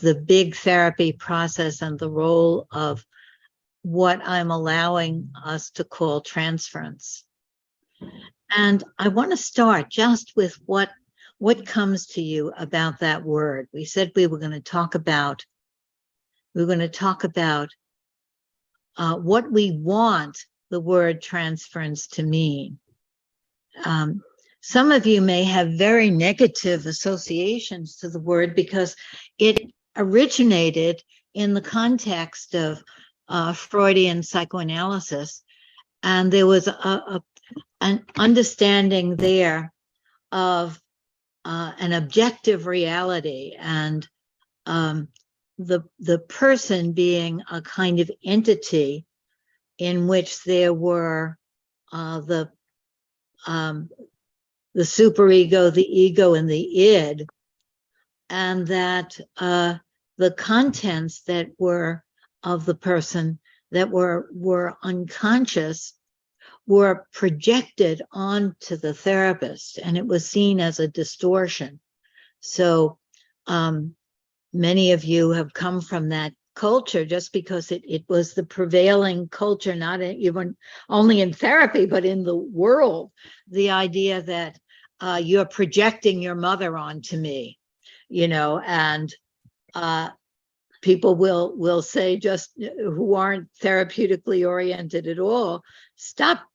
the big therapy process and the role of what I'm allowing us to call transference. And I want to start just with what comes to you about that word. We said we were going to talk about what we want the word transference to mean. Some of you may have very negative associations to the word because it originated in the context of Freudian psychoanalysis, and there was an understanding there of an objective reality, and the person being a kind of entity in which there were the superego, the ego, and the id, and that the contents that were of the person that were unconscious were projected onto the therapist, and it was seen as a distortion. So many of you have come from that culture just because it was the prevailing culture, not even only in therapy, but in the world. The idea that you're projecting your mother onto me, and people will say, just who aren't therapeutically oriented at all, stop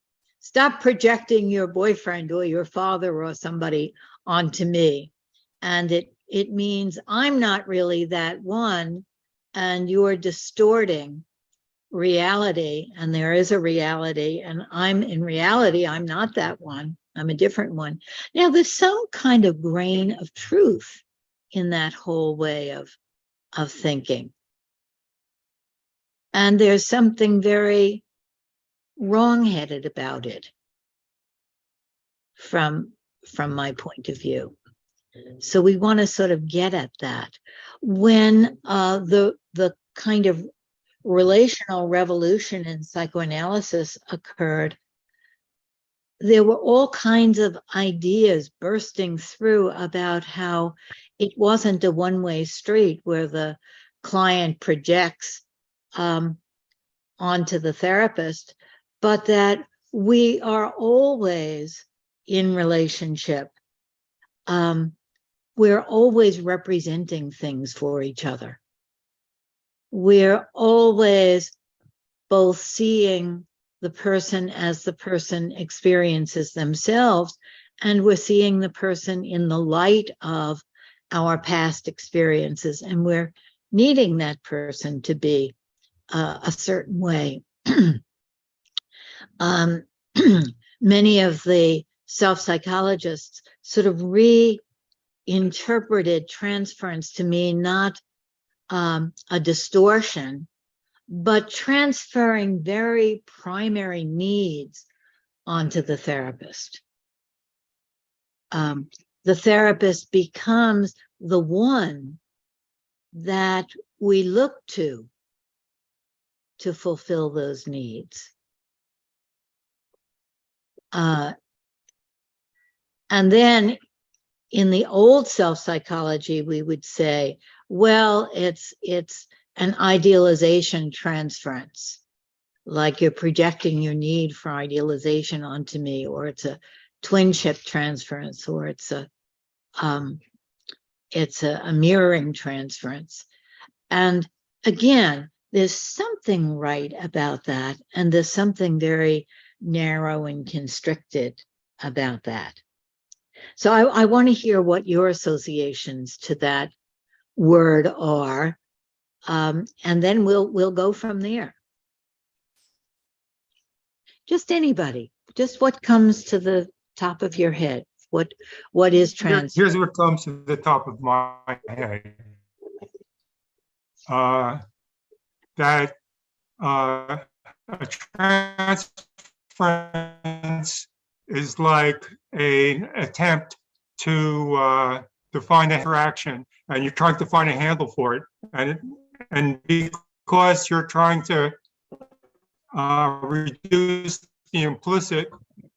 projecting your boyfriend or your father or somebody onto me. And it means I'm not really that one, and you're distorting reality, and there is a reality, and in reality, I'm not that one. I'm a different one. Now, there's some kind of grain of truth in that whole way of thinking. And there's something very wrong-headed about it from my point of view. So we want to sort of get at that. When the kind of relational revolution in psychoanalysis occurred, there were all kinds of ideas bursting through about how it wasn't a one-way street where the client projects onto the therapist, but that we are always in relationship. We're always representing things for each other. We're always both seeing the person as the person experiences themselves, and we're seeing the person in the light of our past experiences, and we're needing that person to be a certain way. Many of the self-psychologists sort of reinterpreted transference to mean not a distortion, but transferring very primary needs onto the therapist. The therapist becomes the one that we look to fulfill those needs. And then in the old self-psychology, we would say, well, it's an idealization transference, like you're projecting your need for idealization onto me, or it's a twinship transference, or it's a mirroring transference. And again, there's something right about that, and there's something very narrow and constricted about that. So I want to hear what your associations to that word are, and then we'll go from there. Just anybody, just what comes to the top of your head. What is transference? Here's what comes to the top of my head. That a transference is like an attempt to find an interaction, and you're trying to find a handle for it, and because you're trying to reduce the implicit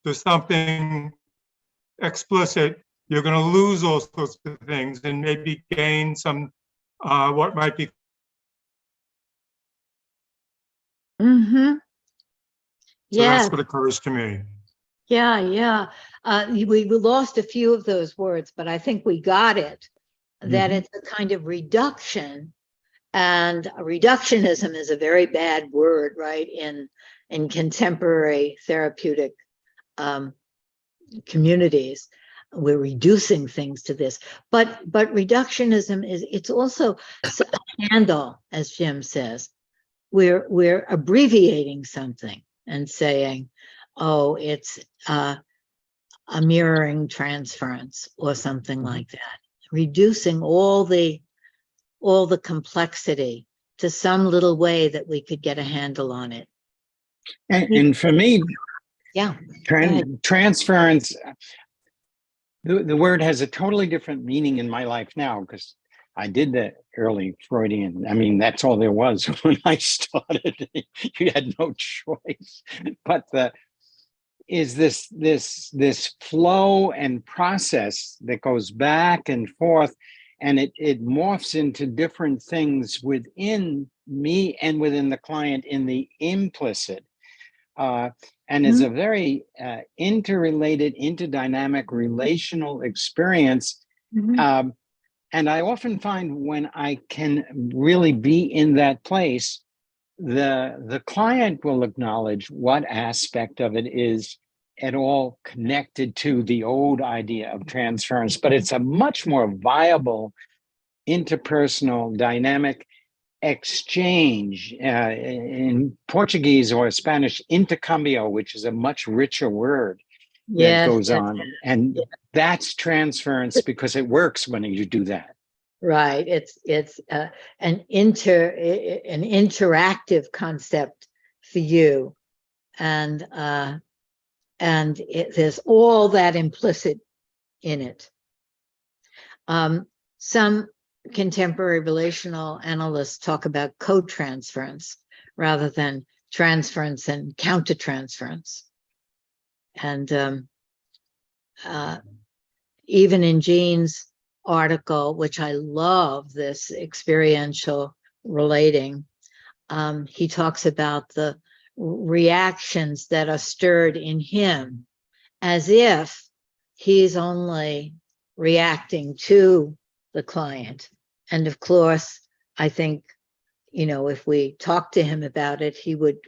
to something explicit, you're going to lose all sorts of things and maybe gain some what might be. Mm-hmm. So Yeah. that's what occurs to me. Yeah. Yeah. We lost a few of those words, but I think we got it. That it's a kind of reduction, and reductionism is a very bad word, right? In contemporary therapeutic communities, we're reducing things to this. But reductionism it's also a handle, as Jim says. We're abbreviating something and saying, oh, it's a mirroring transference or something like that, reducing all the complexity to some little way that we could get a handle on it. And for me, yeah, transference, the word has a totally different meaning in my life now, because I did the early Freudian. I mean, that's all there was when I started. You had no choice. But is this flow and process that goes back and forth, and it morphs into different things within me and within the client in the implicit, and is a very interrelated, interdynamic, relational experience. And I often find when I can really be in that place, the client will acknowledge what aspect of it is at all connected to the old idea of transference, but it's a much more viable interpersonal dynamic exchange. In Portuguese or Spanish, intercambio, which is a much richer word that goes on. And that's transference because it works when you do that. Right. It's an interactive concept for you, and there's all that implicit in it. Some contemporary relational analysts talk about co-transference rather than transference and countertransference. And even in Jean's article, which I love, this experiential relating, he talks about the reactions that are stirred in him as if he's only reacting to the client. And of course, I think, if we talk to him about it, he would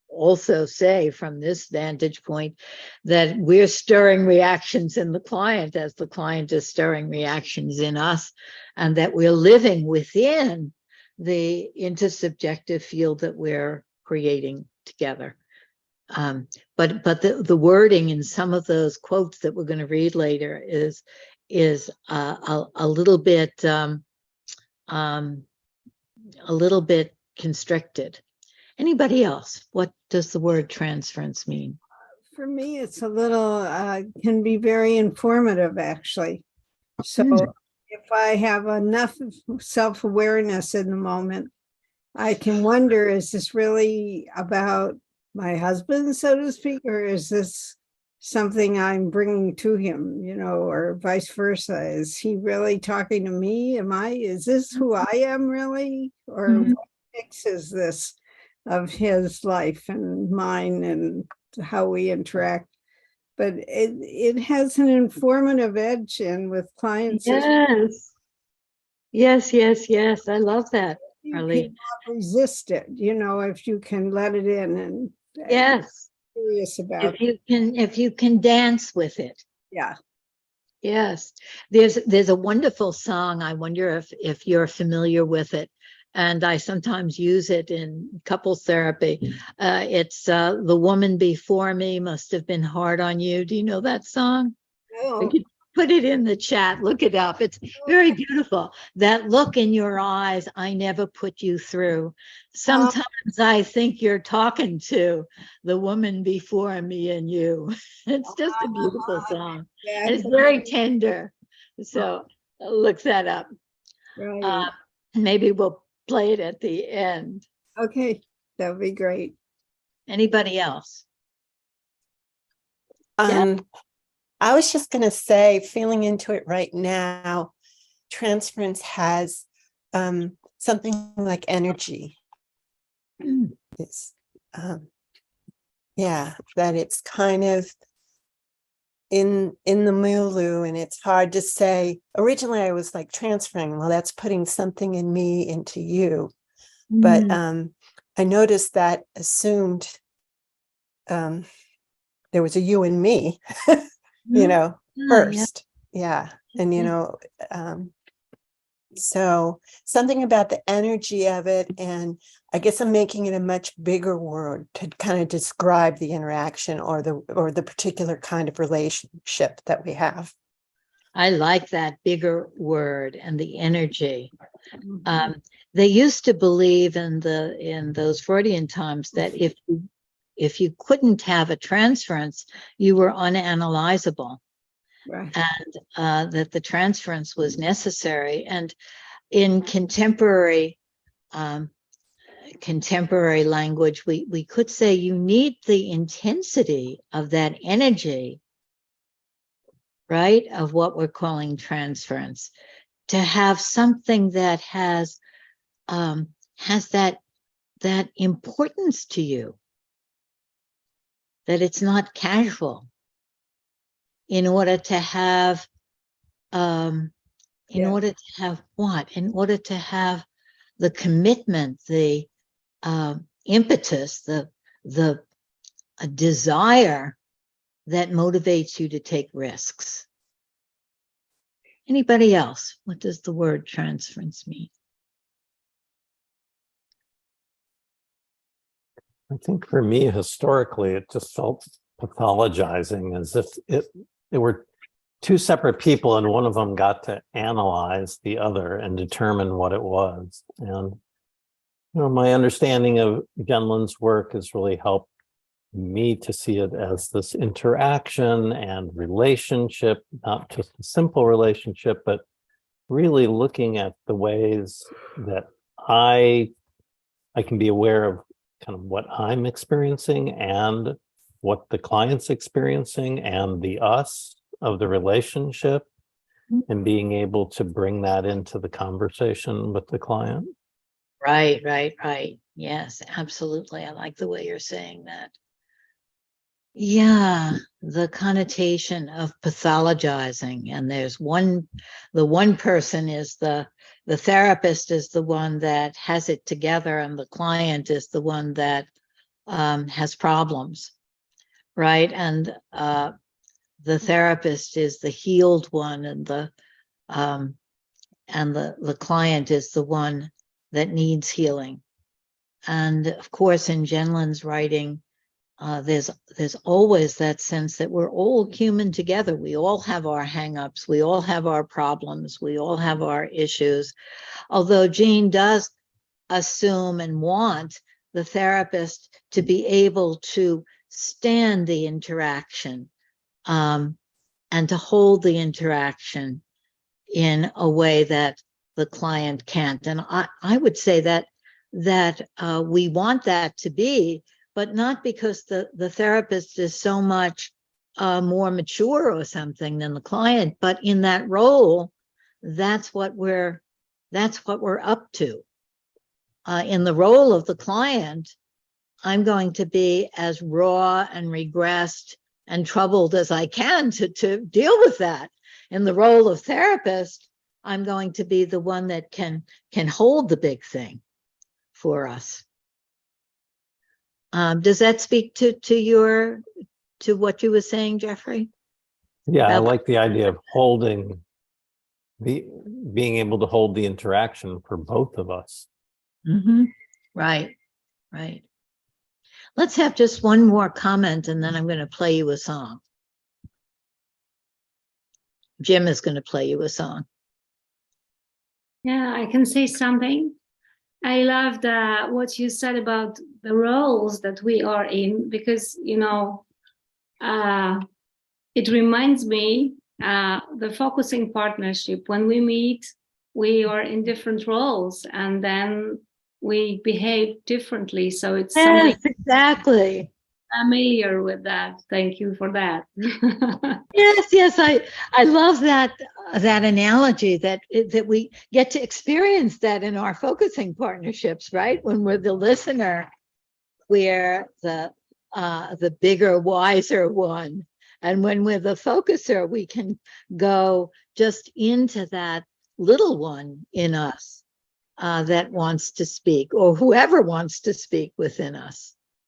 also say from this vantage point that we're stirring reactions in the client as the client is stirring reactions in us, and that we're living within the intersubjective field that we're creating together. But the wording in some of those quotes that we're going to read later is a little bit constricted. Anybody else? What does the word transference mean? For me, it's a little, can be very informative, actually. So if I have enough self-awareness in the moment, I can wonder, is this really about my husband, so to speak, or is this something I'm bringing to him, or vice versa? Is he really talking to me? Is this who I am really? Or what mix is this of his life and mine and how we interact? But it has an informative edge in with clients. Yes. I love that. You cannot resist it, if you can let it in and curious about if you can dance with it. Yeah. Yes. There's a wonderful song. I wonder if you're familiar with it. And I sometimes use it in couples therapy. It's The Woman Before Me Must Have Been Hard on You. Do you know that song? No. Put it in the chat. Look it up. It's very beautiful. That look in your eyes, I never put you through. Sometimes I think you're talking to the woman before me and you. It's just a beautiful song. It's very tender. So look that up. Right. Maybe we'll play it at the end. Okay, that would be great. Anybody else? I was just going to say, feeling into it right now, transference has something like energy. It's, yeah, that it's kind of in the milieu, and it's hard to say. Originally, I was like transferring. Well, that's putting something in me into you, but I noticed that assumed there was a you and me, you know, first, yeah, and you know, so something about the energy of it, and I guess I'm making it a much bigger word to kind of describe the interaction or the particular kind of relationship that we have. I like that bigger word and the energy. They used to believe in those Freudian times that if you couldn't have a transference, you were unanalyzable. Right. And that the transference was necessary. And in contemporary language, we could say you need the intensity of that energy, right, of what we're calling transference, to have something that has that importance to you, that it's not casual. In order to have what? In order to have the commitment, the impetus, the desire that motivates you to take risks. Anybody else? What does the word transference mean? I think for me, historically, it just felt pathologizing, as if it were two separate people and one of them got to analyze the other and determine what it was. And, you know, my understanding of Genlin's work has really helped me to see it as this interaction and relationship, not just a simple relationship, but really looking at the ways that I can be aware of kind of what I'm experiencing and what the client's experiencing and the us of the relationship, and being able to bring that into the conversation with the client. Right. Yes, absolutely. I like the way you're saying that. Yeah, the connotation of pathologizing, and there's the one person is the therapist is the one that has it together, and the client is the one that has problems, right? And the therapist is the healed one, and the client is the one that needs healing. And of course, in Genlin's writing, there's always that sense that we're all human together. We all have our hang-ups, we all have our problems, we all have our issues. Although Jean does assume and want the therapist to be able to stand the interaction, and to hold the interaction in a way that the client can't. And I would say that we want that to be, but not because the therapist is so much more mature or something than the client, but in that role, that's what we're up to. In the role of the client, I'm going to be as raw and regressed and troubled as I can to deal with that. In the role of therapist, I'm going to be the one that can hold the big thing for us. Does that speak to what you were saying, Jeffrey? Yeah, I like the idea of being able to hold the interaction for both of us. Mm-hmm. Right. Let's have just one more comment, and then I'm going to play you a song. Jim is going to play you a song. Yeah, I can say something. I loved what you said about the roles that we are in, because, you know, it reminds me the focusing partnership. When we meet, we are in different roles, and then we behave differently. So it's yes, exactly. familiar with that. Thank you for that. Yes, I love that analogy that we get to experience that in our focusing partnerships, right? When we're the listener, we're the bigger, wiser one, and when we're the focuser, we can go just into that little one in us that wants to speak, or whoever wants to speak within us.